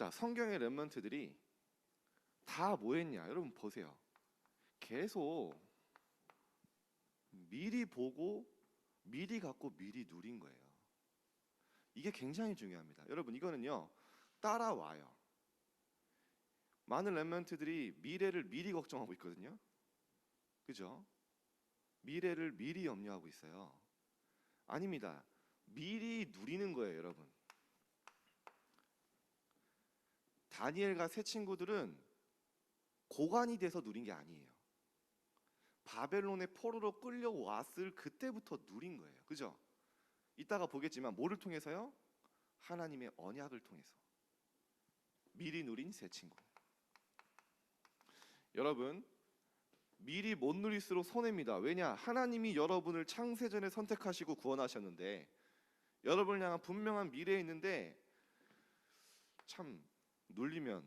자, 성경의 렘넌트들이 다 뭐 했냐? 여러분 보세요. 계속 미리 보고 미리 갖고 미리 누린 거예요. 이게 굉장히 중요합니다. 여러분 이거는요, 따라와요. 많은 렘넌트들이 미래를 미리 걱정하고 있거든요. 그죠? 미래를 미리 염려하고 있어요. 아닙니다. 미리 누리는 거예요, 여러분. 다니엘과 세 친구들은 고관이 돼서 누린 게 아니에요. 바벨론의 포로로 끌려왔을 그때부터 누린 거예요. 그죠? 이따가 보겠지만 뭐를 통해서요? 하나님의 언약을 통해서 미리 누린 세 친구. 여러분, 미리 못 누릴수록 손해입니다. 왜냐? 하나님이 여러분을 창세전에 선택하시고 구원하셨는데 여러분을 향한 분명한 미래에 있는데 참 누리면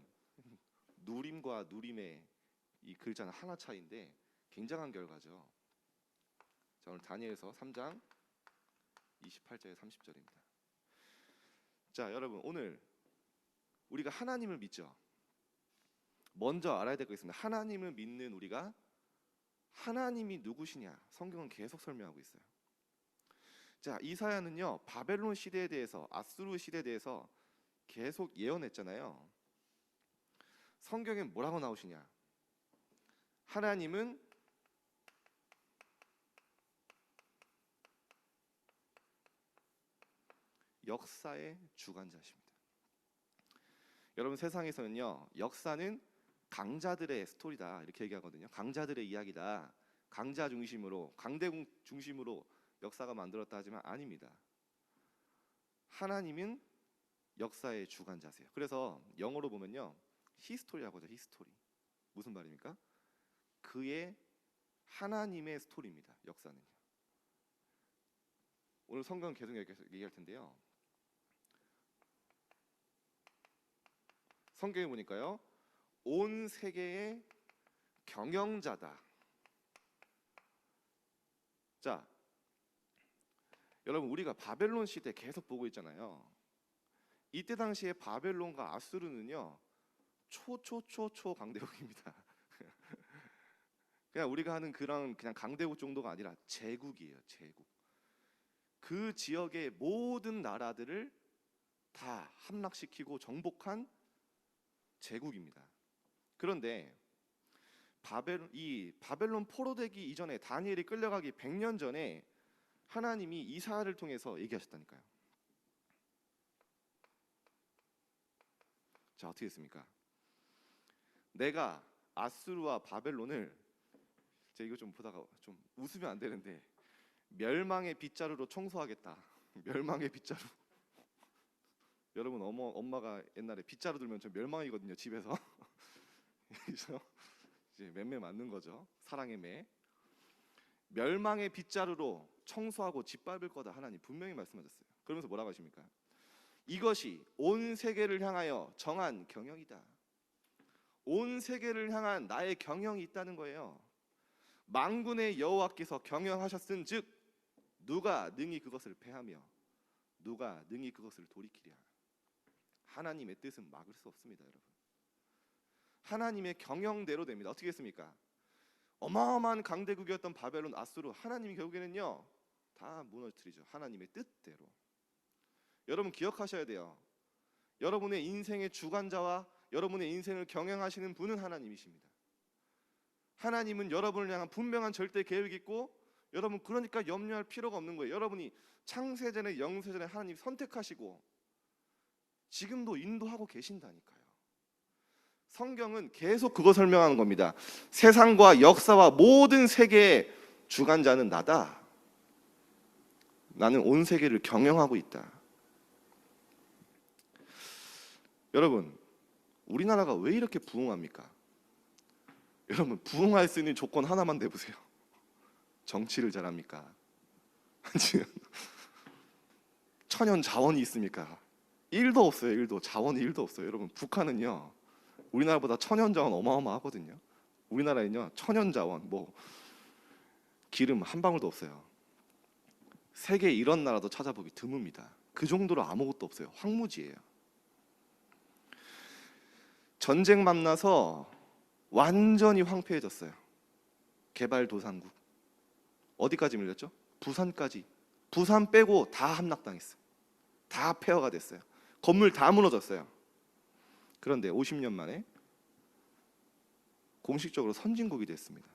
누림과 누림의 이 글자는 하나 차이인데 굉장한 결과죠. 자, 오늘 다니엘서 3장 28절에 30절입니다. 자, 여러분 오늘 우리가 하나님을 믿죠. 먼저 알아야 될 거 있습니다. 하나님을 믿는 우리가 하나님이 누구시냐? 성경은 계속 설명하고 있어요. 자, 이사야는요 바벨론 시대에 대해서, 아수르 시대에 대해서 계속 예언했잖아요. 성경에 뭐라고 나오시냐? 하나님은 역사의 주관자십니다. 여러분 세상에서는요 역사는 강자들의 스토리다 이렇게 얘기하거든요. 강자들의 이야기다. 강자 중심으로, 강대국 중심으로 역사가 만들었다 하지만 아닙니다. 하나님은 역사의 주관자세요. 그래서 영어로 보면요 히스토리라고 하죠. 히스토리. 무슨 말입니까? 그의 하나님의 스토리입니다. 역사는요. 오늘 성경 계속 얘기할 텐데요. 성경에 보니까요 온 세계의 경영자다. 자, 여러분 우리가 바벨론 시대 계속 보고 있잖아요. 이때 당시에 바벨론과 아수르는요 초 강대국입니다. 그냥 우리가 하는 그런 그냥 강대국 정도가 아니라 제국이에요. 제국. 그 지역의 모든 나라들을 다 함락시키고 정복한 제국입니다. 그런데 바벨론 포로되기 이전에 다니엘이 끌려가기 100년 전에 하나님이 이사야를 통해서 얘기하셨다니까요. 자, 어떻게 했습니까? 내가 아수르와 바벨론을, 제가 이거 좀 보다가 좀 웃으면 안 되는데, 멸망의 빗자루로 청소하겠다. 멸망의 빗자루. 여러분 엄마가 옛날에 빗자루 들면 좀 멸망이거든요 집에서. 그래서 이제 맴매 맞는 거죠. 사랑의 매. 멸망의 빗자루로 청소하고 짓밟을 거다 하나님 분명히 말씀하셨어요. 그러면서 뭐라고 하십니까? 이것이 온 세계를 향하여 정한 경영이다. 온 세계를 향한 나의 경영이 있다는 거예요. 만군의 여호와께서 경영하셨은즉 누가 능히 그것을 패하며 누가 능히 그것을 돌이키랴. 하나님의 뜻은 막을 수 없습니다, 여러분. 하나님의 경영대로 됩니다. 어떻게 했습니까? 어마어마한 강대국이었던 바벨론, 아수르, 하나님이 결국에는요 다 무너뜨리죠. 하나님의 뜻대로. 여러분 기억하셔야 돼요. 여러분의 인생의 주관자와 여러분의 인생을 경영하시는 분은 하나님이십니다. 하나님은 여러분을 향한 분명한 절대 계획이 있고, 여러분 그러니까 염려할 필요가 없는 거예요. 여러분이 창세전에 영세전에 하나님 선택하시고 지금도 인도하고 계신다니까요. 성경은 계속 그거 설명하는 겁니다. 세상과 역사와 모든 세계의 주관자는 나다. 나는 온 세계를 경영하고 있다. 여러분 우리나라가 왜 이렇게 부흥합니까? 여러분 부흥할 수 있는 조건 하나만 내보세요. 정치를 잘합니까? 천연 자원이 있습니까? 1도 없어요. 1도. 자원이 1도 없어요. 여러분 북한은요 우리나라보다 천연 자원 어마어마하거든요. 우리나라에는요 천연 자원 뭐 기름 한 방울도 없어요. 세계 이런 나라도 찾아보기 드뭅니다. 그 정도로 아무것도 없어요. 황무지예요. 전쟁 만나서 완전히 황폐해졌어요. 개발도상국. 어디까지 밀렸죠? 부산까지. 부산 빼고 다 함락당했어요. 다 폐허가 됐어요. 건물 다 무너졌어요. 그런데 50년 만에 공식적으로 선진국이 됐습니다.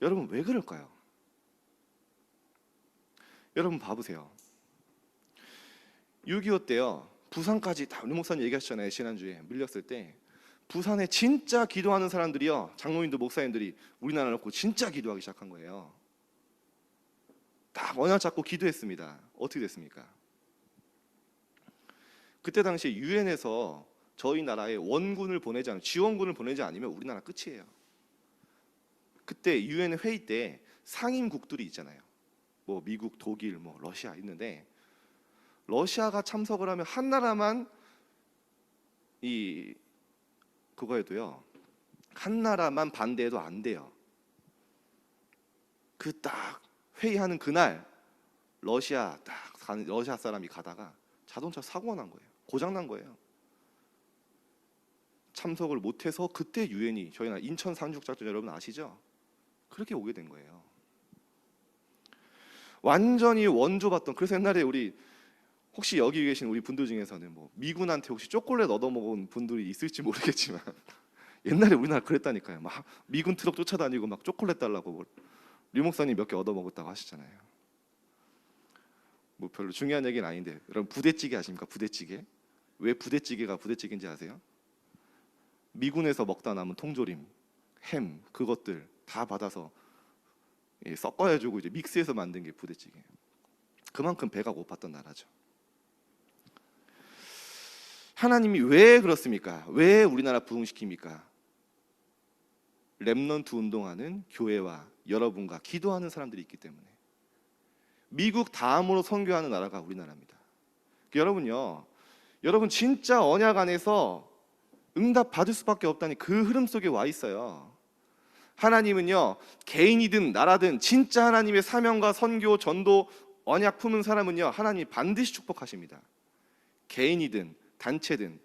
여러분 왜 그럴까요? 여러분 봐보세요. 6.25 때요. 부산까지 다 우리 목사님 얘기하셨잖아요. 지난주에 밀렸을 때 부산에 진짜 기도하는 사람들이요. 장로님들 목사님들이 우리나라 놓고 진짜 기도하기 시작한 거예요. 다 언약 잡고 기도했습니다. 어떻게 됐습니까? 그때 당시에 유엔에서 저희 나라에 원군을 보내지 않으면, 지원군을 보내지 않으면 우리나라 끝이에요. 그때 유엔 회의 때 상임국들이 있잖아요. 뭐 미국, 독일, 뭐 러시아 있는데 러시아가 참석을 하면 한 나라만 그거에도요. 한 나라만 반대해도 안 돼요. 그 딱 회의하는 그날 러시아 사람이 가다가 자동차 사고가 난 거예요. 고장 난 거예요. 참석을 못해서 그때 유엔이 저희 나라 인천 상륙작전 여러분 아시죠? 그렇게 오게 된 거예요. 완전히 원조받던. 그래서 옛날에 우리 혹시 여기 계신 우리 분들 중에서는 뭐 미군한테 혹시 초콜릿 얻어먹은 분들이 있을지 모르겠지만 옛날에 우리나라 그랬다니까요. 막 미군 트럭 쫓아다니고 막 초콜릿 달라고 류 목사님 몇 개 얻어먹었다고 하시잖아요. 뭐 별로 중요한 얘기는 아닌데 여러분 부대찌개 아십니까? 부대찌개. 왜 부대찌개가 부대찌개인지 아세요? 미군에서 먹다 남은 통조림, 햄 그것들 다 받아서 섞어가지고 이제 믹스해서 만든 게 부대찌개예요. 그만큼 배가 고팠던 나라죠. 하나님이 왜 그렇습니까? 왜 우리나라 부흥시킵니까? 렘넌트 운동하는 교회와 여러분과 기도하는 사람들이 있기 때문에. 미국 다음으로 선교하는 나라가 우리나라입니다. 여러분요, 여러분 진짜 언약 안에서 응답 받을 수밖에 없다니 그 흐름 속에 와 있어요. 하나님은요, 개인이든 나라든 진짜 하나님의 사명과 선교, 전도, 언약 품은 사람은요, 하나님이 반드시 축복하십니다. 개인이든 단체든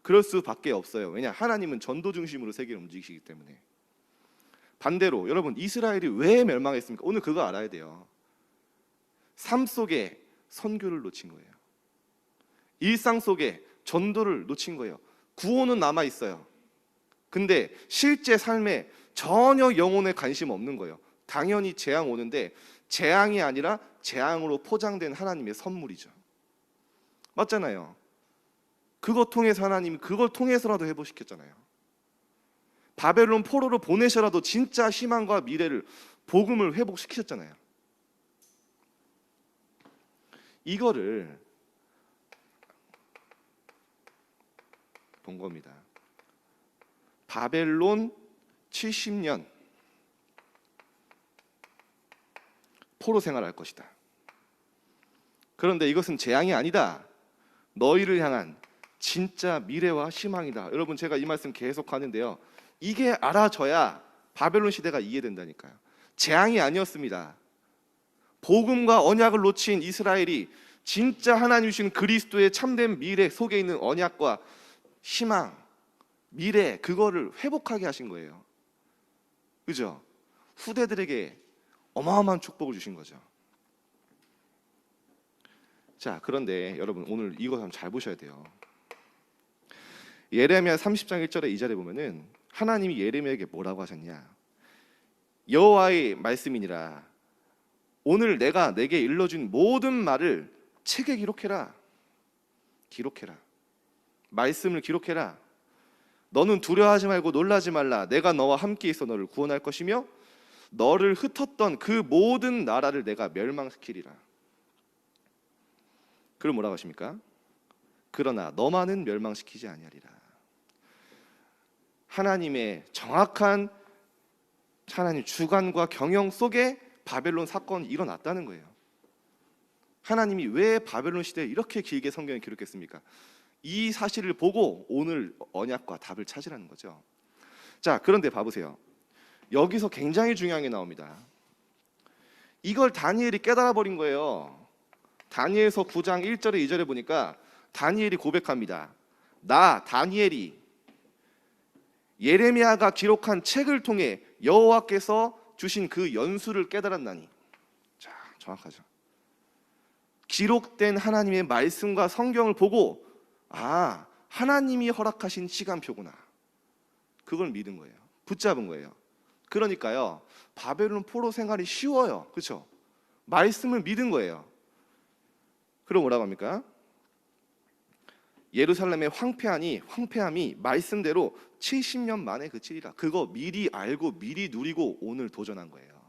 그럴 수밖에 없어요. 왜냐? 하나님은 전도 중심으로 세계를 움직이시기 때문에. 반대로 여러분 이스라엘이 왜 멸망했습니까? 오늘 그거 알아야 돼요. 삶 속에 선교를 놓친 거예요. 일상 속에 전도를 놓친 거예요. 구원은 남아 있어요. 근데 실제 삶에 전혀 영혼에 관심 없는 거예요. 당연히 재앙 오는데 재앙이 아니라 재앙으로 포장된 하나님의 선물이죠. 맞잖아요. 그것 통해서 하나님이 그걸 통해서라도 회복시켰잖아요. 바벨론 포로로 보내셔라도 진짜 희망과 미래를 복음을 회복시키셨잖아요. 이거를 본 겁니다. 바벨론 70년 포로 생활할 것이다. 그런데 이것은 재앙이 아니다. 너희를 향한 진짜 미래와 희망이다. 여러분 제가 이 말씀 계속 하는데요. 이게 알아져야 바벨론 시대가 이해된다니까요. 재앙이 아니었습니다. 복음과 언약을 놓친 이스라엘이 진짜 하나님 주신 그리스도의 참된 미래 속에 있는 언약과 희망, 미래 그거를 회복하게 하신 거예요. 그죠? 후대들에게 어마어마한 축복을 주신 거죠. 자, 그런데 여러분 오늘 이거 한번 잘 보셔야 돼요. 예레미야 30장 1절에 2절에 보면은 하나님이 예레미야에게 뭐라고 하셨냐? 여호와의 말씀이니라. 오늘 내가 내게 일러준 모든 말을 책에 기록해라. 기록해라. 말씀을 기록해라. 너는 두려워하지 말고 놀라지 말라. 내가 너와 함께 있어 너를 구원할 것이며 너를 흩었던 그 모든 나라를 내가 멸망시키리라. 그럼 뭐라고 하십니까? 그러나 너만은 멸망시키지 아니하리라. 하나님의 정확한 하나님 주관과 경영 속에 바벨론 사건이 일어났다는 거예요. 하나님이 왜 바벨론 시대에 이렇게 길게 성경에 기록했습니까? 이 사실을 보고 오늘 언약과 답을 찾으라는 거죠. 자, 그런데 봐보세요. 여기서 굉장히 중요한 게 나옵니다. 이걸 다니엘이 깨달아 버린 거예요. 다니엘서 9장 1절에 2절에 보니까 다니엘이 고백합니다. 나 다니엘이 예레미야가 기록한 책을 통해 여호와께서 주신 그 연수를 깨달았나니. 자, 정확하죠. 기록된 하나님의 말씀과 성경을 보고 아, 하나님이 허락하신 시간표구나. 그걸 믿은 거예요. 붙잡은 거예요. 그러니까요, 바벨론 포로 생활이 쉬워요. 그렇죠? 말씀을 믿은 거예요. 그럼 뭐라고 합니까? 예루살렘의 황폐함이 말씀대로 70년 만에 그치리라. 그거 미리 알고 미리 누리고 오늘 도전한 거예요.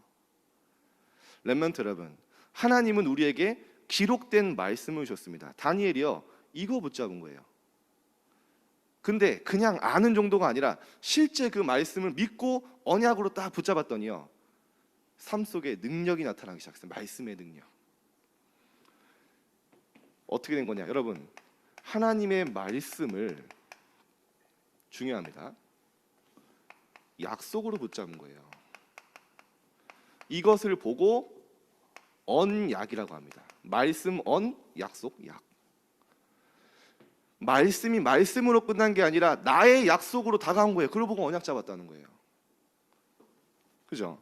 렘넌트 여러분, 하나님은 우리에게 기록된 말씀을 주셨습니다. 다니엘이요, 이거 붙잡은 거예요. 근데 그냥 아는 정도가 아니라 실제 그 말씀을 믿고 언약으로 딱 붙잡았더니요, 삶 속에 능력이 나타나기 시작했어요. 말씀의 능력. 어떻게 된 거냐? 여러분, 하나님의 말씀을, 중요합니다, 약속으로 붙잡은 거예요. 이것을 보고 언약이라고 합니다. 말씀, 언, 약속, 약. 말씀이 말씀으로 끝난 게 아니라 나의 약속으로 다가온 거예요. 그걸 보고 언약 잡았다는 거예요. 그죠?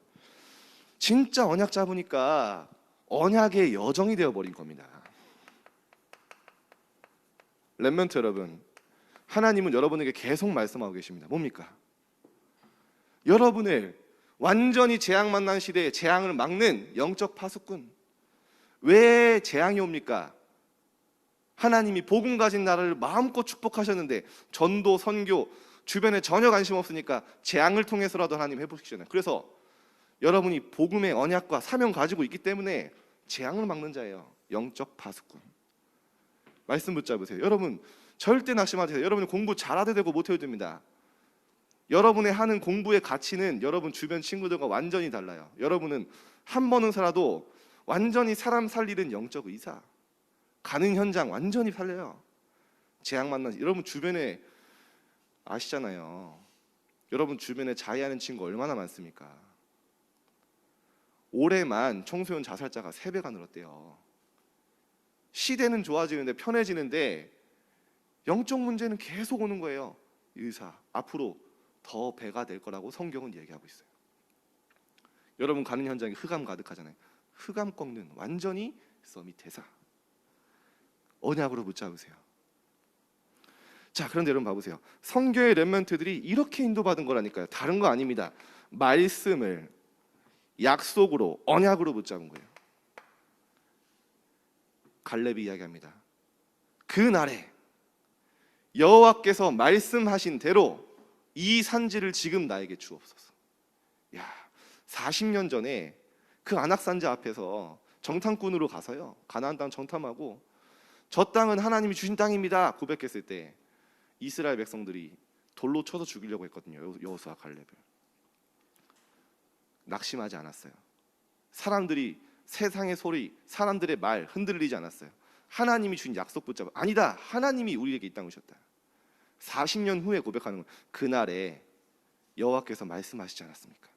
진짜 언약 잡으니까 언약의 여정이 되어버린 겁니다. 렘넌트 여러분, 하나님은 여러분에게 계속 말씀하고 계십니다. 뭡니까? 여러분을 완전히 재앙 만난 시대에 재앙을 막는 영적 파수꾼. 왜 재앙이 옵니까? 하나님이 복음 가진 나라를 마음껏 축복하셨는데 전도, 선교, 주변에 전혀 관심 없으니까 재앙을 통해서라도 하나님 해보시잖아요. 그래서 여러분이 복음의 언약과 사명 가지고 있기 때문에 재앙을 막는 자예요. 영적 파수꾼. 말씀 붙잡으세요. 여러분 절대 낙심하지 마세요. 여러분이 공부 잘해도 되고 못해도 됩니다. 여러분의 하는 공부의 가치는 여러분 주변 친구들과 완전히 달라요. 여러분은 한 번은 살아도 완전히 사람 살리는 영적 의사. 가는 현장 완전히 살려요. 재앙 만난 여러분 주변에 아시잖아요. 여러분 주변에 자해하는 친구 얼마나 많습니까? 올해만 청소년 자살자가 3배가 늘었대요. 시대는 좋아지는데 편해지는데 영적 문제는 계속 오는 거예요. 의사 앞으로 더 배가 될 거라고 성경은 얘기하고 있어요. 여러분 가는 현장에 흑암 가득하잖아요. 흑암 꺾는 완전히 서밋 대사. 언약으로 붙잡으세요. 자, 그런데 여러분 봐보세요. 성교의 렘넌트들이 이렇게 인도받은 거라니까요. 다른 거 아닙니다. 말씀을 약속으로, 언약으로 붙잡은 거예요. 갈렙이 이야기합니다. 그날에 여호와께서 말씀하신 대로 이 산지를 지금 나에게 주옵소서. 야, 40년 전에 그 안악산지 앞에서 정탐꾼으로 가서요, 가나안 땅 정탐하고 저 땅은 하나님이 주신 땅입니다 고백했을 때 이스라엘 백성들이 돌로 쳐서 죽이려고 했거든요. 여호수아 갈렙을. 낙심하지 않았어요. 사람들이, 세상의 소리, 사람들의 말 흔들리지 않았어요. 하나님이 주신 약속 붙잡아. 아니다, 하나님이 우리에게 이 땅을 주셨다. 40년 후에 고백하는 건 그날에 여호와께서 말씀하시지 않았습니까?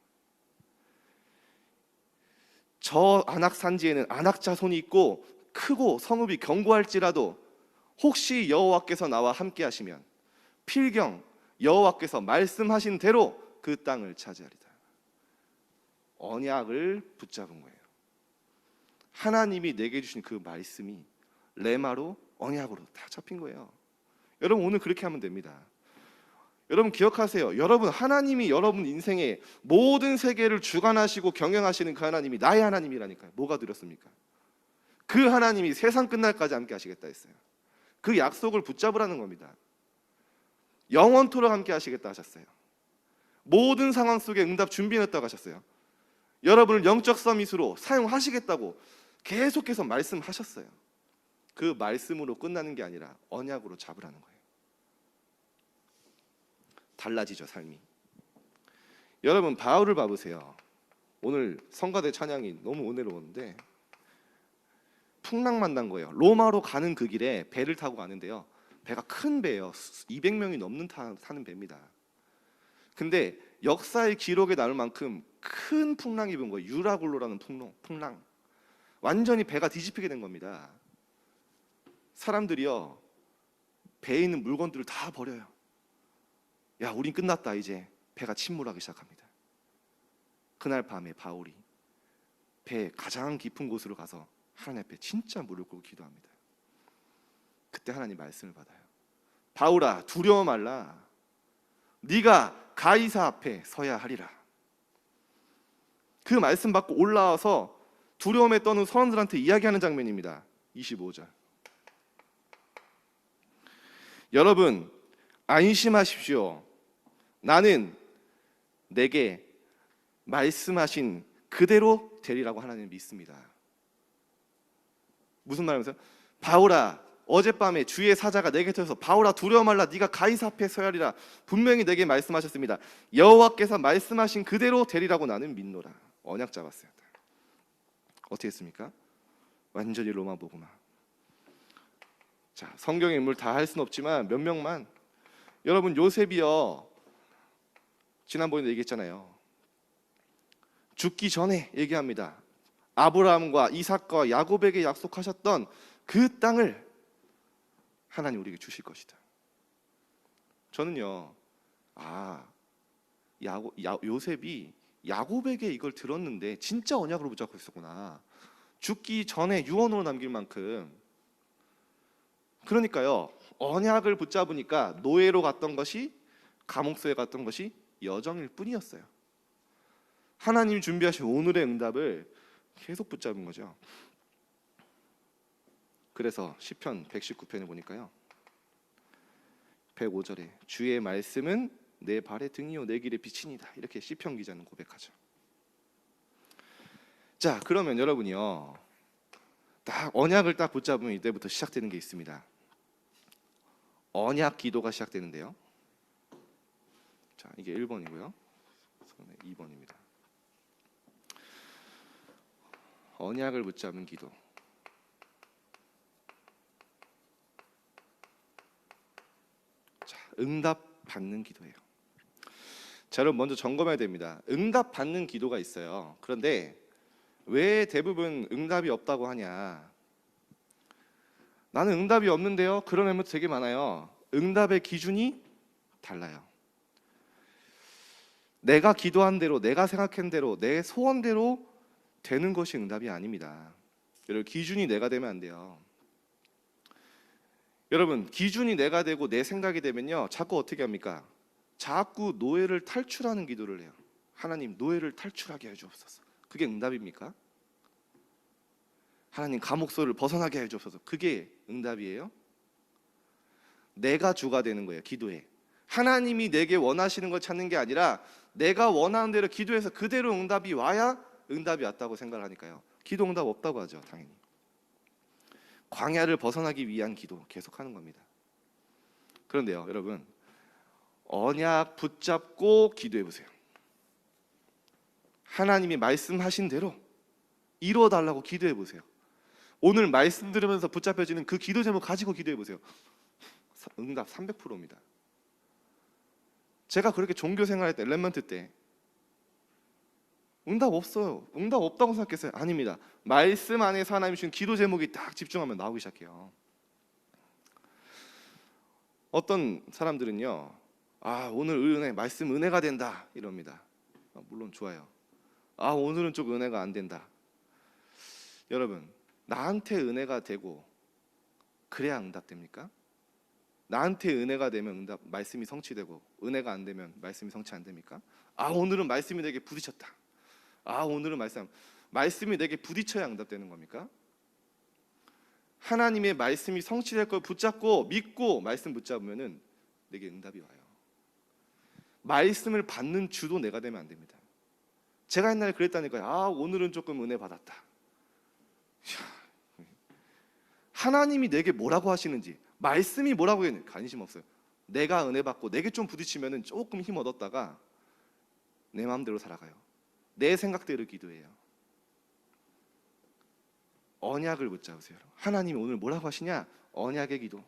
저 안악산지에는 안악 자손이 있고 크고 성읍이 견고할지라도 혹시 여호와께서 나와 함께 하시면 필경 여호와께서 말씀하신 대로 그 땅을 차지하리다. 언약을 붙잡은 거예요. 하나님이 내게 주신 그 말씀이 레마로, 언약으로 다 잡힌 거예요. 여러분 오늘 그렇게 하면 됩니다. 여러분 기억하세요. 여러분 하나님이 여러분 인생의 모든 세계를 주관하시고 경영하시는 그 하나님이 나의 하나님이라니까요. 뭐가 두렵습니까? 그 하나님이 세상 끝날까지 함께 하시겠다 했어요. 그 약속을 붙잡으라는 겁니다. 영원토록 함께 하시겠다 하셨어요. 모든 상황 속에 응답 준비해놨다고 하셨어요. 여러분을 영적 서밋으로 사용하시겠다고 계속해서 말씀하셨어요. 그 말씀으로 끝나는 게 아니라 언약으로 잡으라는 거예요. 달라지죠, 삶이. 여러분 바울을 봐보세요. 오늘 성가대 찬양이 너무 은혜로웠는데 풍랑 만난 거예요. 로마로 가는 그 길에 배를 타고 가는데요, 배가 큰 배예요. 200명이 넘는 타는 배입니다. 근데 역사의 기록에 남을 만큼 큰 풍랑이 분 거예요. 유라굴로라는 풍랑. 완전히 배가 뒤집히게 된 겁니다. 사람들이요 배에 있는 물건들을 다 버려요. 야, 우린 끝났다. 이제 배가 침몰하기 시작합니다. 그날 밤에 바울이 배의 가장 깊은 곳으로 가서 하나님 앞에 진짜 무릎 꿇고 기도합니다. 그때 하나님 말씀을 받아요. 바울아, 두려워 말라. 네가 가이사 앞에 서야 하리라. 그 말씀 받고 올라와서 두려움에 떠는 선원들한테 이야기하는 장면입니다. 25절. 여러분, 안심하십시오. 나는 내게 말씀하신 그대로 되리라고 하나님 믿습니다. 무슨 말이면서? 바울아, 어젯밤에 주의 사자가 내게 터서 바울아 두려워 말라. 네가 가이사 앞에 서야 하리라. 분명히 내게 말씀하셨습니다. 여호와께서 말씀하신 그대로 되리라고 나는 믿노라. 언약 잡았어요. 어떻게 했습니까? 완전히 로마 복음화. 자, 성경의 인물 다 할 수는 없지만 몇 명만. 여러분, 요셉이요, 지난번에 얘기했잖아요. 죽기 전에 얘기합니다. 아브라함과 이삭과 야곱에게 약속하셨던 그 땅을 하나님 우리에게 주실 것이다. 저는요, 요셉이 야곱에게 이걸 들었는데 진짜 언약으로 붙잡고 있었구나. 죽기 전에 유언으로 남길 만큼. 그러니까요, 언약을 붙잡으니까 노예로 갔던 것이, 감옥소에 갔던 것이 여정일 뿐이었어요. 하나님이 준비하신 오늘의 응답을 계속 붙잡은 거죠. 그래서 시편 119편에 보니까요, 105절에 주의 말씀은 내 발의 등이요 내 길의 빛이니이다. 이렇게 시편 기자는 고백하죠. 자, 그러면 여러분이요, 딱 언약을 딱 붙잡으면 이때부터 시작되는 게 있습니다. 언약 기도가 시작되는데요. 자, 이게 1번이고요. 2번입니다. 언약을 붙잡은 기도. 자, 응답 받는 기도예요. 자, 여러분 먼저 점검해야 됩니다. 응답 받는 기도가 있어요. 그런데 왜 대부분 응답이 없다고 하냐? 나는 응답이 없는데요. 그런 멤버 되게 많아요. 응답의 기준이 달라요. 내가 기도한 대로, 내가 생각한 대로, 내 소원대로 되는 것이 응답이 아닙니다. 여러분, 기준이 내가 되면 안 돼요. 여러분, 기준이 내가 되고 내 생각이 되면요, 자꾸 어떻게 합니까? 자꾸 노예를 탈출하는 기도를 해요. 하나님, 노예를 탈출하게 해주옵소서. 그게 응답입니까? 하나님, 감옥소를 벗어나게 해주옵소서. 그게 응답이에요? 내가 주가 되는 거예요, 기도에. 하나님이 내게 원하시는 걸 찾는 게 아니라 내가 원하는 대로 기도해서 그대로 응답이 와야 응답이 왔다고 생각을 하니까요, 기도 응답 없다고 하죠. 당연히 광야를 벗어나기 위한 기도 계속하는 겁니다. 그런데요, 여러분, 언약 붙잡고 기도해 보세요. 하나님이 말씀하신 대로 이루어달라고 기도해 보세요. 오늘 말씀 들으면서 붙잡혀지는 그 기도 제목 가지고 기도해 보세요. 응답 300%입니다. 제가 그렇게 종교 생활할 때, 렘넌트 때 응답 없어요. 응답 없다고 생각했어요. 아닙니다. 말씀 안에서 하나님 주신 기도 제목이 딱 집중하면 나오기 시작해요. 어떤 사람들은요, 오늘 은혜, 말씀 은혜가 된다 이럽니다. 물론 좋아요. 오늘은 좀 은혜가 안 된다. 여러분, 나한테 은혜가 되고 그래야 응답됩니까? 나한테 은혜가 되면 응답, 말씀이 성취되고, 은혜가 안 되면 말씀이 성취 안 됩니까? 오늘은 말씀이 내게 부딪혔다. 오늘은 말씀이 내게 부딪혀야 응답되는 겁니까? 하나님의 말씀이 성취될 걸 붙잡고 믿고 말씀 붙잡으면은 내게 응답이 와요. 말씀을 받는 주도 내가 되면 안 됩니다. 제가 옛날에 그랬다니까요. 오늘은 조금 은혜 받았다. 하나님이 내게 뭐라고 하시는지, 말씀이 뭐라고 했는지 관심 없어요. 내가 은혜 받고 내게 좀 부딪히면은 조금 힘 얻었다가 내 마음대로 살아가요. 내 생각대로 기도해요. 언약을 붙잡으세요. 하나님이 오늘 뭐라고 하시냐? 언약의 기도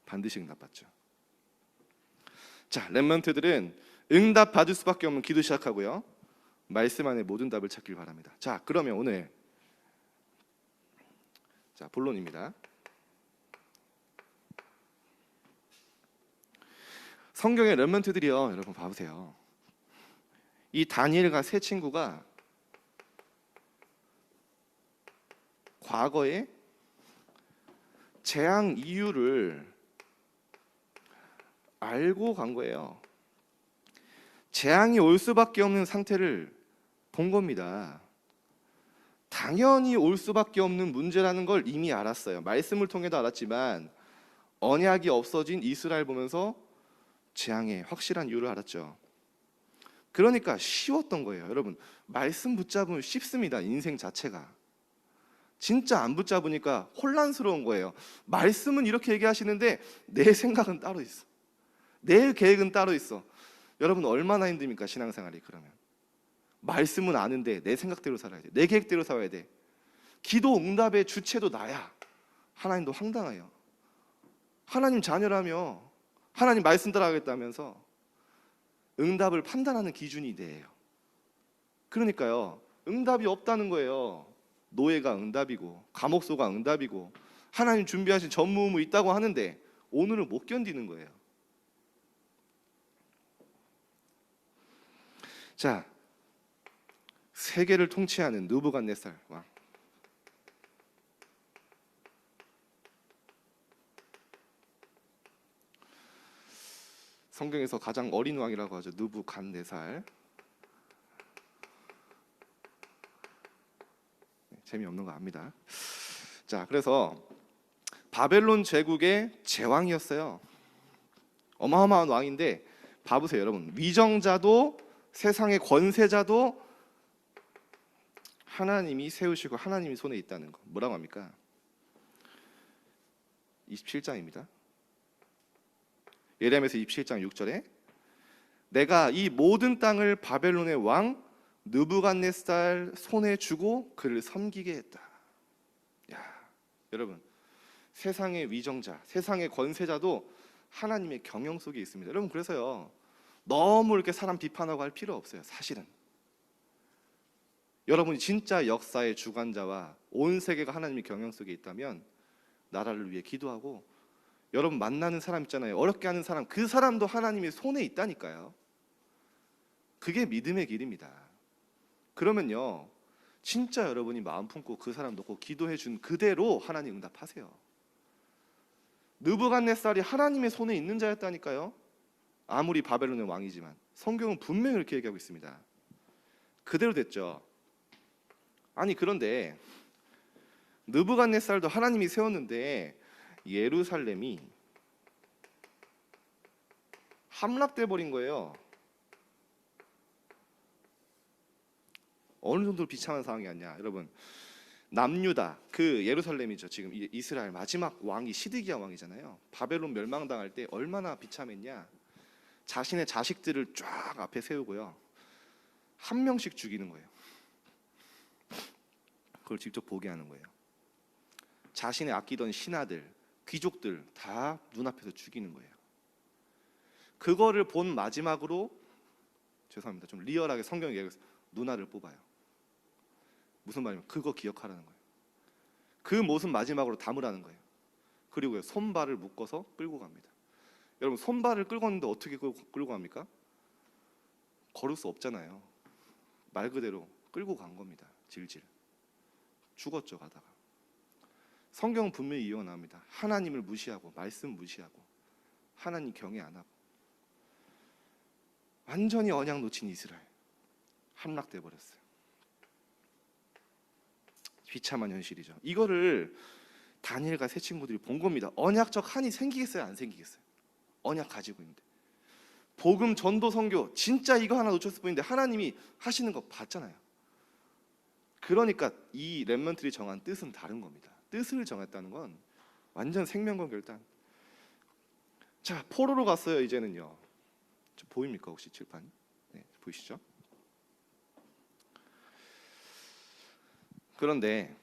반드시 응답받죠. 자, 렘넌트들은 응답 받을 수밖에 없는 기도 시작하고요, 말씀 안에 모든 답을 찾길 바랍니다. 자, 그러면 오늘 본론입니다. 성경의 렘넌트들이요, 여러분 봐보세요. 이 다니엘과 세 친구가 과거에 재앙 이유를 알고 간 거예요. 재앙이 올 수밖에 없는 상태를 본 겁니다. 당연히 올 수밖에 없는 문제라는 걸 이미 알았어요. 말씀을 통해도 알았지만 언약이 없어진 이스라엘 보면서 재앙의 확실한 이유를 알았죠. 그러니까 쉬웠던 거예요. 여러분, 말씀 붙잡으면 쉽습니다. 인생 자체가. 진짜 안 붙잡으니까 혼란스러운 거예요. 말씀은 이렇게 얘기하시는데 내 생각은 따로 있어. 내 계획은 따로 있어. 여러분 얼마나 힘듭니까? 신앙생활이. 그러면 말씀은 아는데 내 생각대로 살아야 돼. 내 계획대로 살아야 돼. 기도 응답의 주체도 나야. 하나님도 황당해요. 하나님 자녀라며 하나님 말씀 따라가겠다면서 응답을 판단하는 기준이 내예요. 그러니까요, 응답이 없다는 거예요. 노예가 응답이고 감옥소가 응답이고 하나님 준비하신 전무후무 있다고 하는데 오늘은 못 견디는 거예요. 자, 세계를 통치하는 느부갓네살 왕. 성경에서 가장 어린 왕이라고 하죠. 느부갓네살. 재미없는 거 압니다. 자, 그래서 바벨론 제국의 제왕이었어요. 어마어마한 왕인데 봐보세요, 여러분. 위정자도 세상의 권세자도 하나님이 세우시고 하나님이 손에 있다는 거. 뭐라고 합니까? 27장입니다. 예레미야서 27장 6절에 내가 이 모든 땅을 바벨론의 왕 느부갓네살 손에 주고 그를 섬기게 했다. 야, 여러분, 세상의 위정자, 세상의 권세자도 하나님의 경영 속에 있습니다. 여러분, 그래서요, 너무 이렇게 사람 비판하고 할 필요 없어요. 사실은 여러분이 진짜 역사의 주관자와 온 세계가 하나님의 경영 속에 있다면 나라를 위해 기도하고, 여러분 만나는 사람 있잖아요. 어렵게 하는 사람, 그 사람도 하나님의 손에 있다니까요. 그게 믿음의 길입니다. 그러면요, 진짜 여러분이 마음 품고 그 사람 놓고 기도해 준 그대로 하나님 응답하세요. 느부갓네살이 하나님의 손에 있는 자였다니까요. 아무리 바벨론의 왕이지만 성경은 분명히 이렇게 얘기하고 있습니다. 그대로 됐죠. 아니, 그런데 느부갓네살도 하나님이 세웠는데 예루살렘이 함락돼 버린 거예요. 어느 정도로 비참한 상황이었냐, 여러분. 남유다, 그 예루살렘이죠. 지금 이스라엘 마지막 왕이 시드기야 왕이잖아요. 바벨론 멸망당할 때 얼마나 비참했냐. 자신의 자식들을 쫙 앞에 세우고요, 한 명씩 죽이는 거예요. 그걸 직접 보게 하는 거예요. 자신의 아끼던 신하들, 귀족들 다 눈앞에서 죽이는 거예요. 그거를 본 마지막으로, 죄송합니다, 좀 리얼하게 성경이 얘기해서 누나를 뽑아요. 무슨 말이냐면 그거 기억하라는 거예요. 그 모습 마지막으로 담으라는 거예요. 그리고 손발을 묶어서 끌고 갑니다. 여러분, 손발을 끌고 갔는데 어떻게 끌고 갑니까? 걸을 수 없잖아요. 말 그대로 끌고 간 겁니다. 질질 죽었죠, 가다가. 성경은 분명히 이어나옵니다. 하나님을 무시하고 말씀 무시하고 하나님 경외 안 하고 완전히 언약 놓친 이스라엘 함락돼 버렸어요. 비참한 현실이죠. 이거를 다니엘과 세 친구들이 본 겁니다. 언약적 한이 생기겠어요, 안 생기겠어요? 언약 가지고 있는데, 복음 전도 선교 진짜 이거 하나 놓쳤을 뿐인데 하나님이 하시는 거 봤잖아요. 그러니까 이 렘넌트들이 정한 뜻은 다른 겁니다. 뜻을 정했다는 건 완전 생명과 결단. 자, 포로로 갔어요. 이제는요, 보입니까 혹시 칠판? 네, 보이시죠? 그런데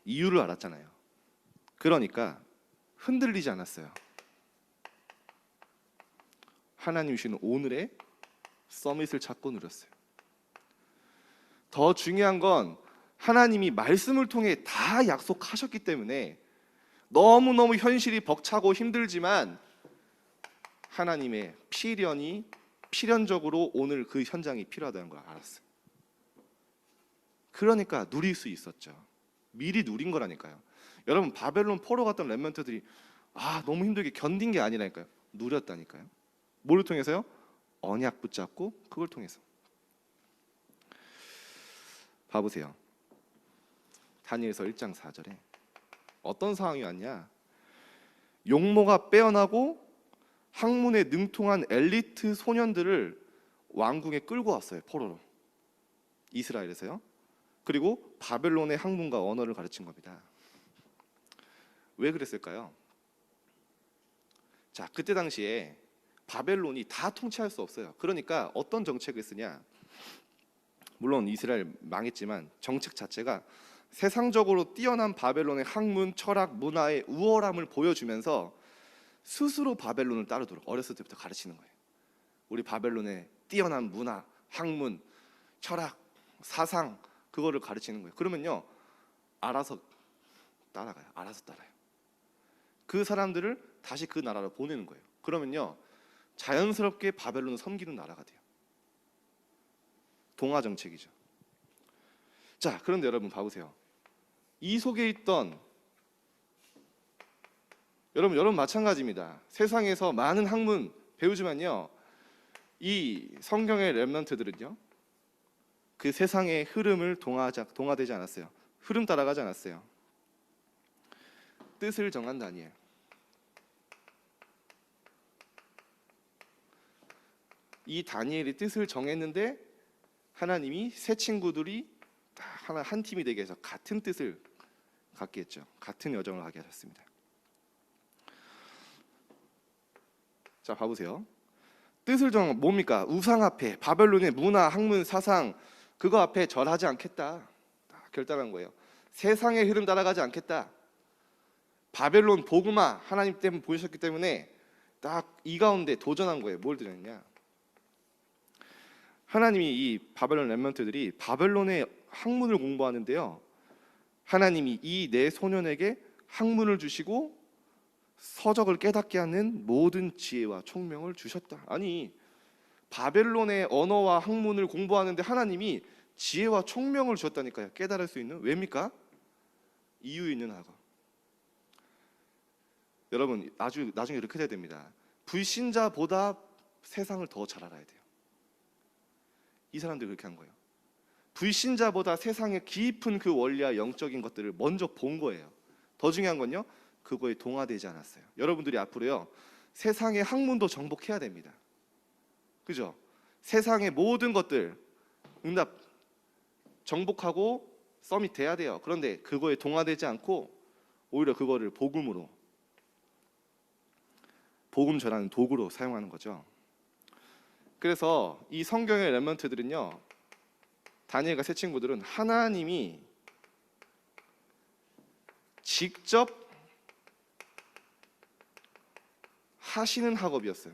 이유를 알았잖아요. 그러니까 흔들리지 않았어요. 하나님 주시는 오늘의 서밋을 찾고 누렸어요. 더 중요한 건 하나님이 말씀을 통해 다 약속하셨기 때문에 너무너무 현실이 벅차고 힘들지만 하나님의 필연적으로 오늘 그 현장이 필요하다는 걸 알았어요. 그러니까 누릴 수 있었죠. 미리 누린 거라니까요. 여러분, 바벨론 포로 갔던 렘넌트들이 너무 힘들게 견딘 게 아니라니까요. 누렸다니까요. 뭐를 통해서요? 언약 붙잡고 그걸 통해서. 봐보세요. 다니엘서 1장 4절에 어떤 상황이 왔냐? 용모가 빼어나고 학문에 능통한 엘리트 소년들을 왕궁에 끌고 왔어요. 포로로. 이스라엘에서요. 그리고 바벨론의 학문과 언어를 가르친 겁니다. 왜 그랬을까요? 자, 그때 당시에 바벨론이 다 통치할 수 없어요. 그러니까 어떤 정책을 쓰냐? 물론 이스라엘 망했지만 정책 자체가 세상적으로 뛰어난 바벨론의 학문, 철학, 문화의 우월함을 보여주면서 스스로 바벨론을 따르도록 어렸을 때부터 가르치는 거예요. 우리 바벨론의 뛰어난 문화, 학문, 철학, 사상, 그거를 가르치는 거예요. 그러면요, 알아서 따라가요. 알아서 따라요. 그 사람들을 다시 그 나라로 보내는 거예요. 그러면요, 자연스럽게 바벨론을 섬기는 나라가 돼요. 동화 정책이죠. 자, 그런데 여러분 봐보세요. 이 속에 있던 여러분 마찬가지입니다. 세상에서 많은 학문 배우지만요, 이 성경의 렘넌트들은요, 그 세상의 흐름을 동화되지 않았어요. 흐름 따라가지 않았어요. 뜻을 정한 다니엘. 이 다니엘이 뜻을 정했는데 하나님이 세 친구들이 다 한 팀이 되게 해서 같은 뜻을 갖게 했죠. 같은 여정을 하게 하셨습니다. 자, 봐보세요. 뜻을 정한 뭡니까? 우상 앞에, 바벨론의 문화, 학문, 사상, 그거 앞에 절하지 않겠다. 결단한 거예요. 세상의 흐름 따라가지 않겠다. 바벨론 복음화 하나님 때문에 보이셨기 때문에 딱 이 가운데 도전한 거예요. 뭘 도전했냐? 하나님이 이 바벨론 렘넌트들이 바벨론의 학문을 공부하는데요, 하나님이 이 네 소년에게 학문을 주시고 서적을 깨닫게 하는 모든 지혜와 총명을 주셨다. 아니, 바벨론의 언어와 학문을 공부하는데 하나님이 지혜와 총명을 주셨다니까요. 깨달을 수 있는. 왜입니까? 이유 있는 학원. 여러분, 나중에 이렇게 돼야 됩니다. 불신자보다 세상을 더 잘 알아야 돼요. 이 사람들이 그렇게 한 거예요. 불신자보다 세상의 깊은 그 원리와 영적인 것들을 먼저 본 거예요. 더 중요한 건요, 그거에 동화되지 않았어요. 여러분들이 앞으로요, 세상의 학문도 정복해야 됩니다. 그죠? 세상의 모든 것들 응답 정복하고 서밋 돼야 돼요. 그런데 그거에 동화되지 않고 오히려 그거를 복음 전하는 도구로 사용하는 거죠. 그래서 이 성경의 렘넌트들은요, 다니엘과 세 친구들은 하나님이 직접 하시는 학업이었어요.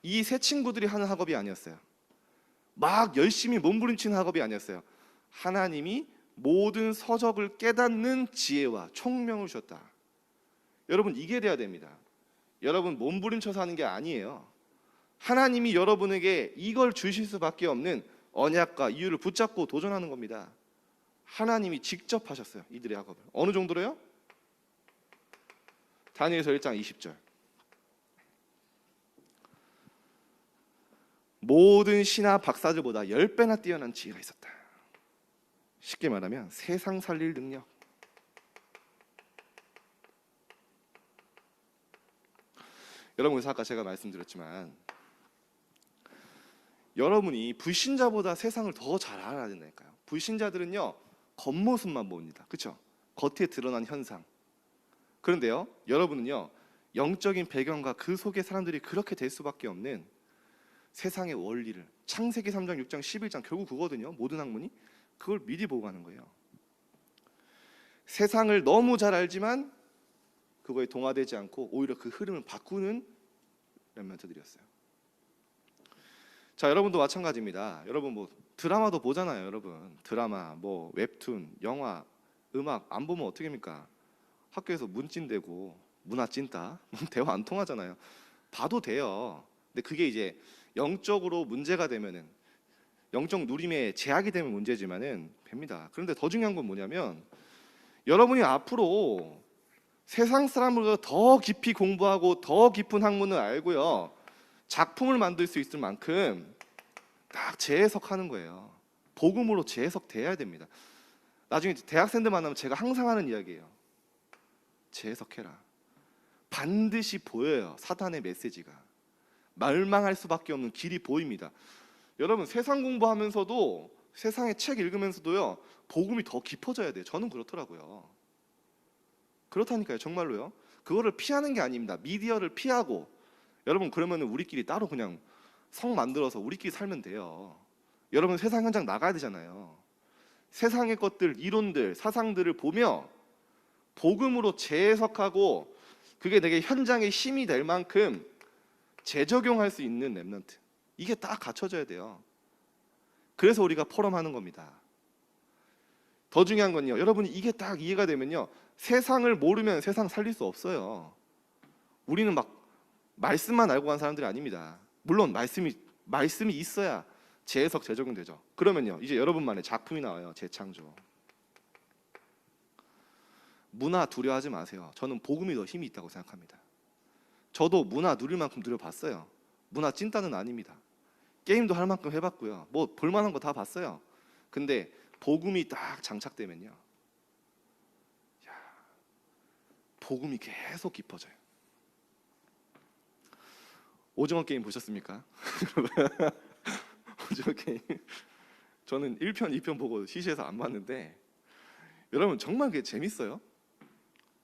이 세 친구들이 하는 학업이 아니었어요. 막 열심히 몸부림치는 학업이 아니었어요. 하나님이 모든 서적을 깨닫는 지혜와 총명을 주셨다. 여러분, 이게 돼야 됩니다. 여러분 몸부림쳐서 하는 게 아니에요. 하나님이 여러분에게 이걸 주실 수밖에 없는 언약과 이유를 붙잡고 도전하는 겁니다. 하나님이 직접 하셨어요. 이들의 학업을. 어느 정도로요? 다니엘서 1장 20절. 모든 신하 박사들보다 10배나 뛰어난 지혜가 있었다. 쉽게 말하면 세상 살릴 능력. 여러분, 그래서 아까 제가 말씀드렸지만 여러분이 불신자보다 세상을 더 잘 알아야 된다니까요. 불신자들은요, 겉모습만 봅니다. 그렇죠? 겉에 드러난 현상. 그런데요, 여러분은요, 영적인 배경과 그 속에 사람들이 그렇게 될 수밖에 없는 세상의 원리를, 창세기 3장, 6장, 11장 결국 그거거든요. 모든 학문이 그걸 미리 보고 가는 거예요. 세상을 너무 잘 알지만 그거에 동화되지 않고 오히려 그 흐름을 바꾸는 렘넌트들이었어요. 자, 여러분도 마찬가지입니다. 여러분 뭐 드라마도 보잖아요. 여러분 드라마, 뭐 웹툰, 영화, 음악 안 보면 어떻게 합니까? 학교에서 문찐대고 문화 찐따 대화 안 통하잖아요. 봐도 돼요. 근데 그게 이제 영적으로 문제가 되면은, 영적 누림에 제약이 되면 문제지만은 됩니다. 그런데 더 중요한 건 뭐냐면, 여러분이 앞으로 세상 사람으로 더 깊이 공부하고 더 깊은 학문을 알고요, 작품을 만들 수 있을 만큼 딱 재해석하는 거예요. 복음으로 재해석돼야 됩니다. 나중에 대학생들 만나면 제가 항상 하는 이야기예요. 재해석해라. 반드시 보여요. 사단의 메시지가 멸망할 수밖에 없는 길이 보입니다. 여러분, 세상 공부하면서도, 세상의 책 읽으면서도요, 복음이 더 깊어져야 돼요. 저는 그렇더라고요. 그렇다니까요. 정말로요. 그거를 피하는 게 아닙니다. 미디어를 피하고, 여러분 그러면 우리끼리 따로 그냥 성 만들어서 우리끼리 살면 돼요. 여러분 세상 현장 나가야 되잖아요. 세상의 것들, 이론들, 사상들을 보며 복음으로 재해석하고, 그게 내게 현장의 힘이 될 만큼 재적용할 수 있는 랩넌트, 이게 딱 갖춰져야 돼요. 그래서 우리가 포럼하는 겁니다. 더 중요한 건요, 여러분이 이게 딱 이해가 되면요, 세상을 모르면 세상 살릴 수 없어요. 우리는 막 말씀만 알고 간 사람들이 아닙니다. 물론 말씀이 있어야 재해석, 재적용되죠. 그러면요, 이제 여러분만의 작품이 나와요. 재창조. 문화 두려워하지 마세요. 저는 복음이 더 힘이 있다고 생각합니다. 저도 문화 누릴 만큼 누려봤어요. 문화 찐따는 아닙니다. 게임도 할 만큼 해봤고요, 뭐 볼만한 거 다 봤어요. 근데 복음이 딱 장착되면요, 야, 복음이 계속 깊어져요. 오징어 게임 보셨습니까? 오징어 게임 저는 1편, 2편 보고 시시해서 안 봤는데, 여러분 정말 그게 재밌어요?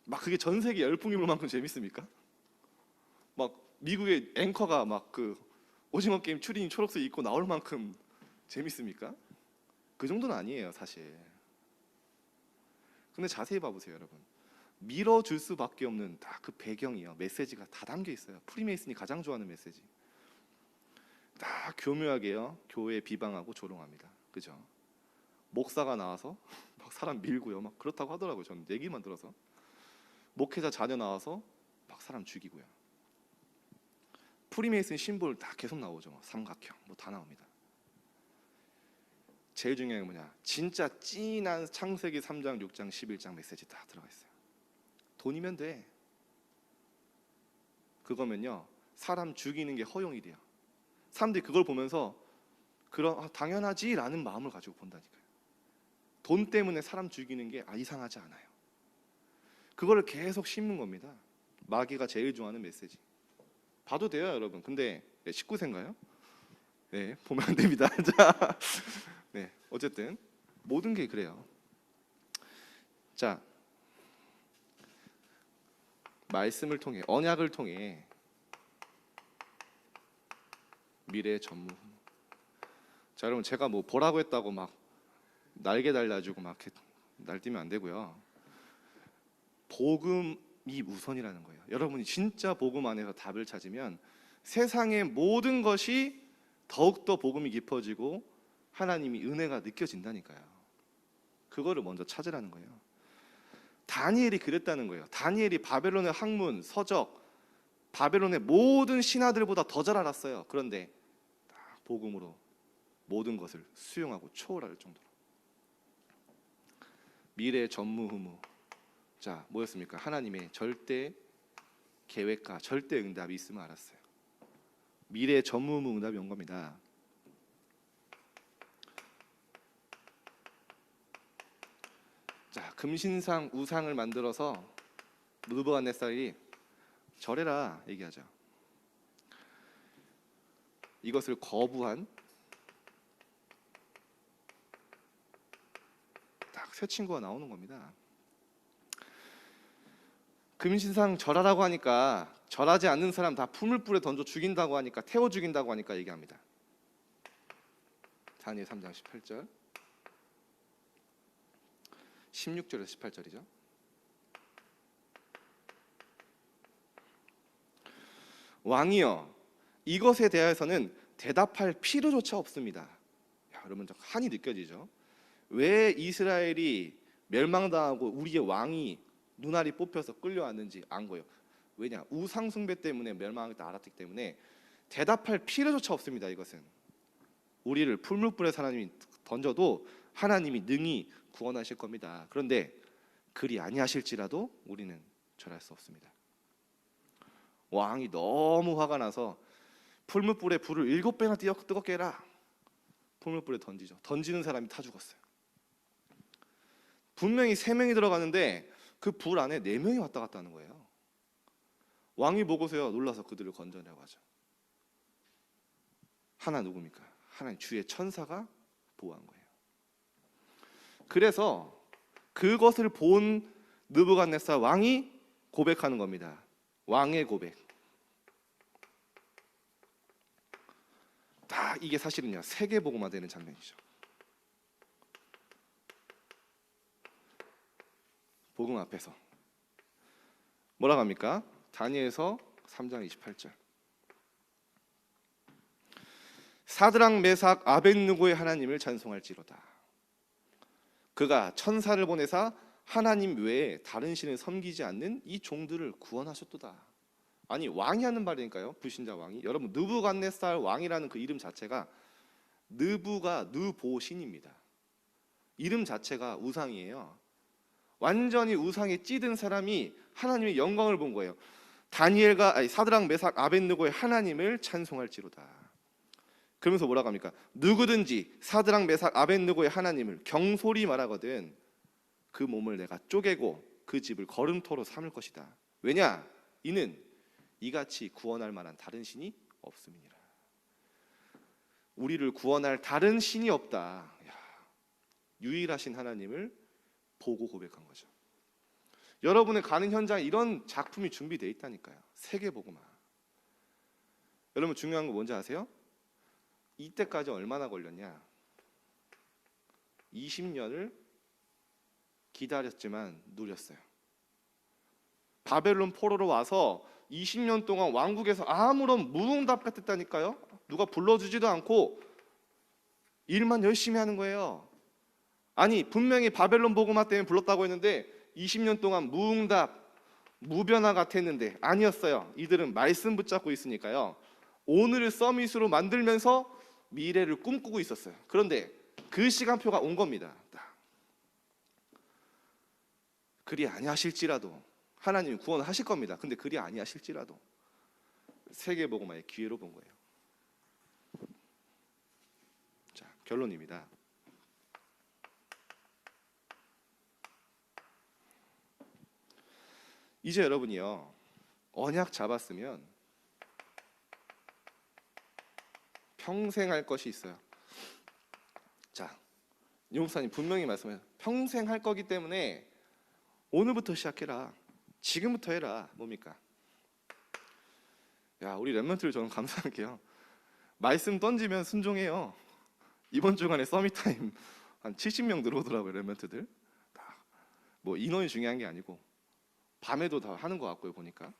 막 그게 전 세계 열풍이 불 만큼 재밌습니까? 막 미국의 앵커가 막 그 오징어 게임 추리닝 초록색 입고 나올 만큼 재밌습니까? 그 정도는 아니에요, 사실. 근데 자세히 봐보세요, 여러분. 밀어줄 수밖에 없는 딱 그 배경이요, 메시지가 다 담겨 있어요. 프리메이슨이 가장 좋아하는 메시지. 딱 교묘하게요, 교회 비방하고 조롱합니다. 그죠? 목사가 나와서 막 사람 밀고요, 막 그렇다고 하더라고요. 저는 얘기만 들어서. 목회자 자녀 나와서 막 사람 죽이고요. 프리메이슨 심볼 다 계속 나오죠. 삼각형 뭐 다 나옵니다. 제일 중요한 게 뭐냐, 진짜 찐한 창세기 3장, 6장, 11장 메시지 다 들어가 있어요. 돈이면 돼. 그거면요, 사람 죽이는 게 허용이래요. 사람들이 그걸 보면서 당연하지 라는 마음을 가지고 본다니까요. 돈 때문에 사람 죽이는 게 이상하지 않아요. 그거를 계속 심는 겁니다. 마귀가 제일 좋아하는 메시지. 봐도 돼요, 여러분. 근데 19세인가요? 네, 보면 안 됩니다. 자, 네, 어쨌든 모든 게 그래요. 자, 말씀을 통해, 언약을 통해 미래의 전무. 자, 여러분 제가 뭐 보라고 했다고 막 날개 달라주고 막 날뛰면 안 되고요. 복음이 우선이라는 거예요. 여러분이 진짜 복음 안에서 답을 찾으면 세상의 모든 것이 더욱더 복음이 깊어지고 하나님이 은혜가 느껴진다니까요. 그거를 먼저 찾으라는 거예요. 다니엘이 그랬다는 거예요. 다니엘이 바벨론의 학문, 서적, 바벨론의 모든 신하들보다 더 잘 알았어요. 그런데 딱 복음으로 모든 것을 수용하고 초월할 정도로. 미래의 전무후무. 자, 뭐였습니까? 하나님의 절대 계획과 절대 응답이 있음을 알았어요. 미래의 전무후무 응답이 온 겁니다. 자, 금신상 우상을 만들어서 느부갓네살이 절해라 얘기하죠. 이것을 거부한 딱 세 친구가 나오는 겁니다. 금신상 절하라고 하니까, 절하지 않는 사람 다 풀물불에 던져 죽인다고 하니까, 태워 죽인다고 하니까 얘기합니다. 다니엘 3장 18절 16절에서 18절이죠. 왕이여, 이것에 대해서는 대답할 필요조차 없습니다. 야, 여러분 한이 느껴지죠? 왜 이스라엘이 멸망당하고 우리의 왕이 눈알이 뽑혀서 끌려왔는지 안 거예요. 왜냐? 우상 숭배 때문에 멸망하겠다 알았기 때문에 대답할 필요조차 없습니다. 이것은 우리를 풀무불에 하나님이 던져도 하나님이 능히 구원하실 겁니다. 그런데 그리 아니하실지라도 우리는 절할 수 없습니다. 왕이 너무 화가 나서 풀무불에 불을 7배나 뜨겁게 해라. 풀무불에 던지죠. 던지는 사람이 타 죽었어요. 분명히 3명이 들어가는데 그 불 안에 4명이 왔다 갔다 하는 거예요. 왕이 보고서요 놀라서 그들을 건져내라고 하죠. 하나 누굽니까? 하나님 주의 천사가 보호한 거예요. 그래서 그것을 본 느부갓네살 왕이 고백하는 겁니다. 왕의 고백. 다 이게 사실은요 세계복음화 되는 장면이죠. 복음 앞에서 뭐라고 합니까? 다니엘서 3장 28절. 사드락 메삭 아벳느고의 하나님을 찬송할지로다. 그가 천사를 보내사 하나님 외에 다른 신을 섬기지 않는 이 종들을 구원하셨도다. 아니 왕이 하는 말이니까요. 불신자 왕이. 여러분 느부갓네살 왕이라는 그 이름 자체가 느보신입니다. 이름 자체가 우상이에요. 완전히 우상에 찌든 사람이 하나님의 영광을 본 거예요. 사드락 메삭 아벳느고의 하나님을 찬송할지로다. 그러면서 뭐라고 합니까? 누구든지 사드락 메삭 아벳느고의 하나님을 경솔히 말하거든 그 몸을 내가 쪼개고 그 집을 걸음토로 삼을 것이다. 왜냐? 이는 이같이 구원할 만한 다른 신이 없음이니라. 우리를 구원할 다른 신이 없다. 유일하신 하나님을 보고 고백한 거죠. 여러분의 가는 현장에 이런 작품이 준비되어 있다니까요. 세계복음화. 여러분 중요한 거 뭔지 아세요? 이때까지 얼마나 걸렸냐? 20년을 기다렸지만 누렸어요. 바벨론 포로로 와서 20년 동안 왕국에서 아무런 무응답 같았다니까요. 누가 불러주지도 않고 일만 열심히 하는 거예요. 아니 분명히 바벨론 복음화 때문에 불렀다고 했는데 20년 동안 무응답, 무변화 같았는데 아니었어요. 이들은 말씀 붙잡고 있으니까요. 오늘을 서밋으로 만들면서 미래를 꿈꾸고 있었어요. 그런데 그 시간표가 온 겁니다. 그리 아니하실지라도 하나님이 구원하실 겁니다. 근데 그리 아니하실지라도 세계복음화의 기회로 본 거예요. 자, 결론입니다. 이제 여러분이요 언약 잡았으면 평생 할 것이 있어요. 자, 용사님 분명히 말씀해요. 평생 할 거기 때문에 오늘부터 시작해라. 지금부터 해라. 뭡니까? 야, 우리 랩런트를 저는 감사할게요. 말씀 던지면 순종해요. 이번 주간에 서밋타임 한 70명 들어오더라고요. 랩런트들. 뭐 인원이 중요한 게 아니고 밤에도 다 하는 것 같고요. 보니까.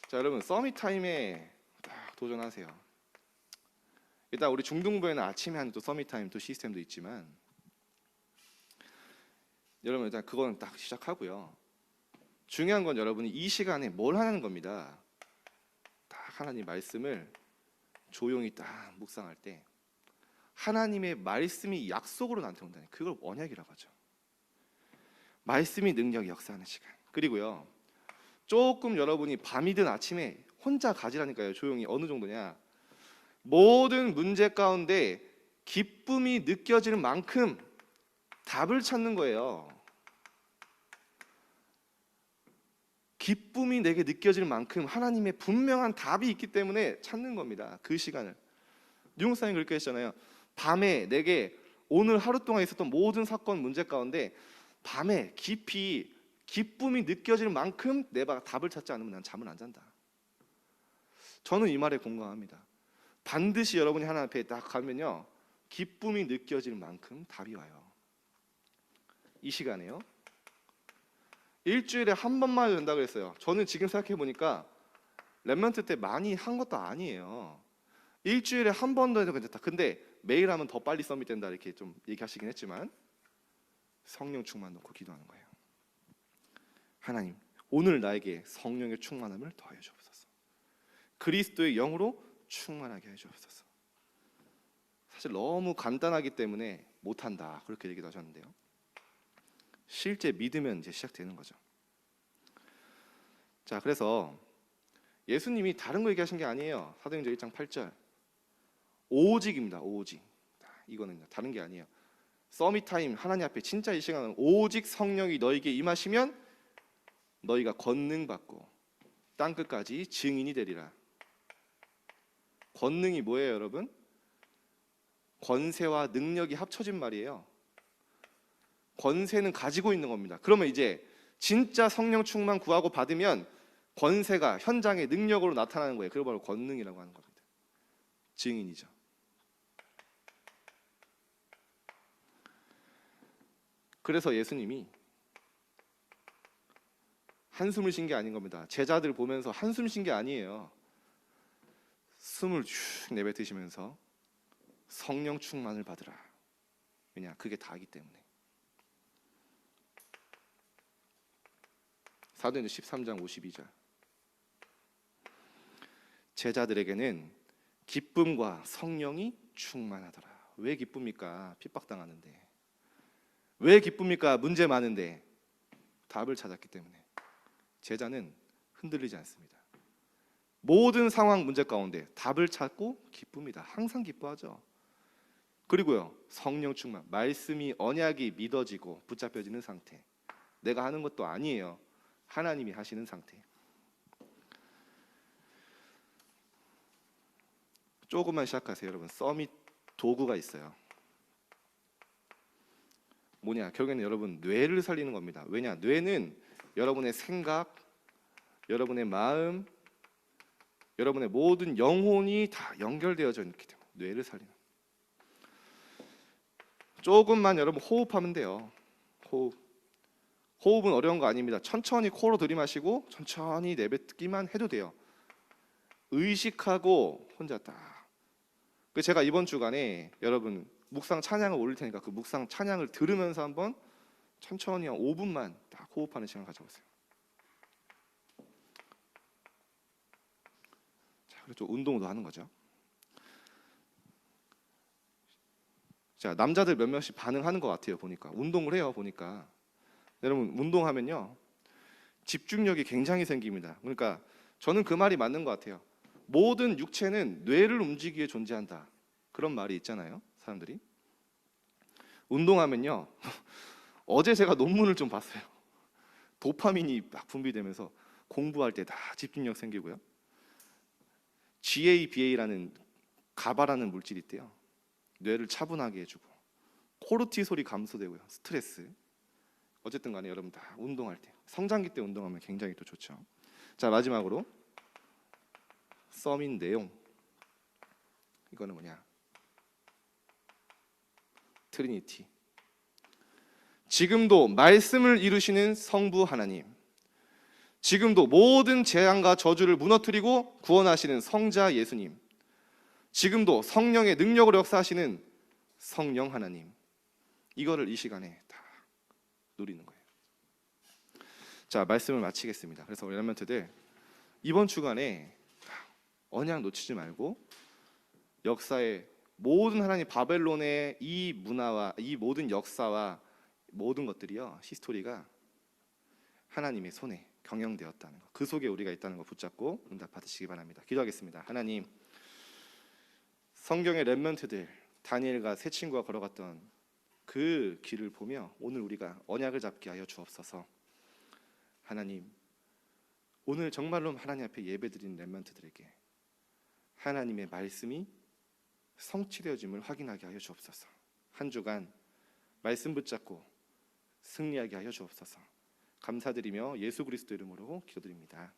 자, 여러분 서밋타임에 도전하세요. 일단 우리 중등부에는 아침에 하는 또 서밋타임 또 시스템도 있지만 여러분 일단 그거는 딱 시작하고요. 중요한 건 여러분이 이 시간에 뭘 하는 겁니다. 딱 하나님 말씀을 조용히 딱 묵상할 때 하나님의 말씀이 약속으로 나한테 온다니 그걸 언약이라고 하죠. 말씀이 능력이 역사하는 시간. 그리고요 조금 여러분이 밤이든 아침에 혼자 가지라니까요. 조용히. 어느 정도냐, 모든 문제 가운데 기쁨이 느껴지는 만큼 답을 찾는 거예요. 기쁨이 내게 느껴질 만큼 하나님의 분명한 답이 있기 때문에 찾는 겁니다. 그 시간을. 뉴욕사님 그렇게 했잖아요. 밤에 내게 오늘 하루 동안 있었던 모든 사건 문제 가운데 밤에 깊이 기쁨이 느껴질 만큼 내가 답을 찾지 않으면 난 잠을 안 잔다. 저는 이 말에 공감합니다. 반드시 여러분이 하나님 앞에 딱 가면요 기쁨이 느껴질 만큼 답이 와요. 이 시간에요. 일주일에 한 번만 해도 된다고 그랬어요. 저는 지금 생각해 보니까 랩런트 때 많이 한 것도 아니에요. 일주일에 한 번도 해도 괜찮다. 근데 매일 하면 더 빨리 서밋 된다 이렇게 좀 얘기하시긴 했지만 성령 충만 놓고 기도하는 거예요. 하나님, 오늘 나에게 성령의 충만함을 더하여 주옵소서. 그리스도의 영으로 충만하게 해 주옵소서. 사실 너무 간단하기 때문에 못한다 그렇게 얘기도 하셨는데요, 실제 믿으면 이제 시작되는 거죠. 자, 그래서 예수님이 다른 거 얘기하신 게 아니에요. 사도행전 1장 8절 오직입니다. 오직. 이거는 다른 게 아니에요. 서밋타임 하나님 앞에 진짜 이 시간은 오직 성령이 너에게 임하시면 너희가 권능 받고 땅 끝까지 증인이 되리라. 권능이 뭐예요, 여러분? 권세와 능력이 합쳐진 말이에요. 권세는 가지고 있는 겁니다. 그러면 이제 진짜 성령 충만 구하고 받으면 권세가 현장의 능력으로 나타나는 거예요. 그걸 바로 권능이라고 하는 겁니다. 증인이죠. 그래서 예수님이 한숨을 쉰 게 아닌 겁니다. 제자들 보면서 한숨 쉰 게 아니에요. 숨을 쭉 내뱉으시면서 성령 충만을 받으라. 왜냐? 그게 다이기 때문에. 사도행전 13장 52절 제자들에게는 기쁨과 성령이 충만하더라. 왜 기쁩니까? 핍박당하는데. 왜 기쁩니까? 문제 많은데. 답을 찾았기 때문에. 제자는 흔들리지 않습니다. 모든 상황 문제 가운데 답을 찾고 기쁩니다. 항상 기뻐하죠. 그리고요, 성령 충만, 말씀이 언약이 믿어지고 붙잡혀지는 상태. 내가 하는 것도 아니에요. 하나님이 하시는 상태. 조금만 시작하세요, 여러분. 서밋 도구가 있어요. 뭐냐? 결국에는 여러분 뇌를 살리는 겁니다. 왜냐? 뇌는 여러분의 생각, 여러분의 마음, 여러분의 모든 영혼이 다 연결되어져 있기 때문에 뇌를 살리는. 조금만 여러분 호흡하면 돼요. 호흡은 어려운 거 아닙니다. 천천히 코로 들이마시고 천천히 내뱉기만 해도 돼요. 의식하고 혼자 딱. 제가 이번 주간에 여러분 묵상 찬양을 올릴 테니까 그 묵상 찬양을 들으면서 한번 천천히 한 5분만 딱 호흡하는 시간 가져보세요. 자, 그리고 좀 운동도 하는 거죠. 자, 남자들 몇 명씩 반응하는 것 같아요. 보니까 운동을 해요. 보니까 여러분 운동하면요 집중력이 굉장히 생깁니다. 그러니까 저는 그 말이 맞는 것 같아요. 모든 육체는 뇌를 움직이기에 존재한다. 그런 말이 있잖아요. 사람들이 운동하면요 어제 제가 논문을 좀 봤어요. 도파민이 막 분비되면서 공부할 때 다 집중력 생기고요. GABA라는 가바라는 물질이 있대요. 뇌를 차분하게 해주고 코르티솔이 감소되고요. 스트레스. 어쨌든 간에 여러분 다 운동할 때 성장기 때 운동하면 굉장히 또 좋죠. 자, 마지막으로 서밋 내용. 이거는 뭐냐? 트리니티. 지금도 말씀을 이루시는 성부 하나님, 지금도 모든 재앙과 저주를 무너뜨리고 구원하시는 성자 예수님, 지금도 성령의 능력으로 역사하시는 성령 하나님, 이거를 이 시간에 다 누리는 거예요. 자, 말씀을 마치겠습니다. 그래서 우리 렘넌트들 이번 주간에 언약 놓치지 말고 역사의 모든 하나님 바벨론의 이 문화와 이 모든 역사와 모든 것들이요 히스토리가 하나님의 손에 경영되었다는 것, 그 속에 우리가 있다는 거 붙잡고 응답 받으시기 바랍니다. 기도하겠습니다. 하나님, 성경의 렘넌트들 다니엘과 세 친구가 걸어갔던 그 길을 보며 오늘 우리가 언약을 잡게 하여 주옵소서. 하나님, 오늘 정말로 하나님 앞에 예배드린 렘넌트들에게 하나님의 말씀이 성취되어짐을 확인하게 하여 주옵소서. 한 주간 말씀 붙잡고 승리하게 하여 주옵소서. 감사드리며 예수 그리스도 이름으로 기도드립니다.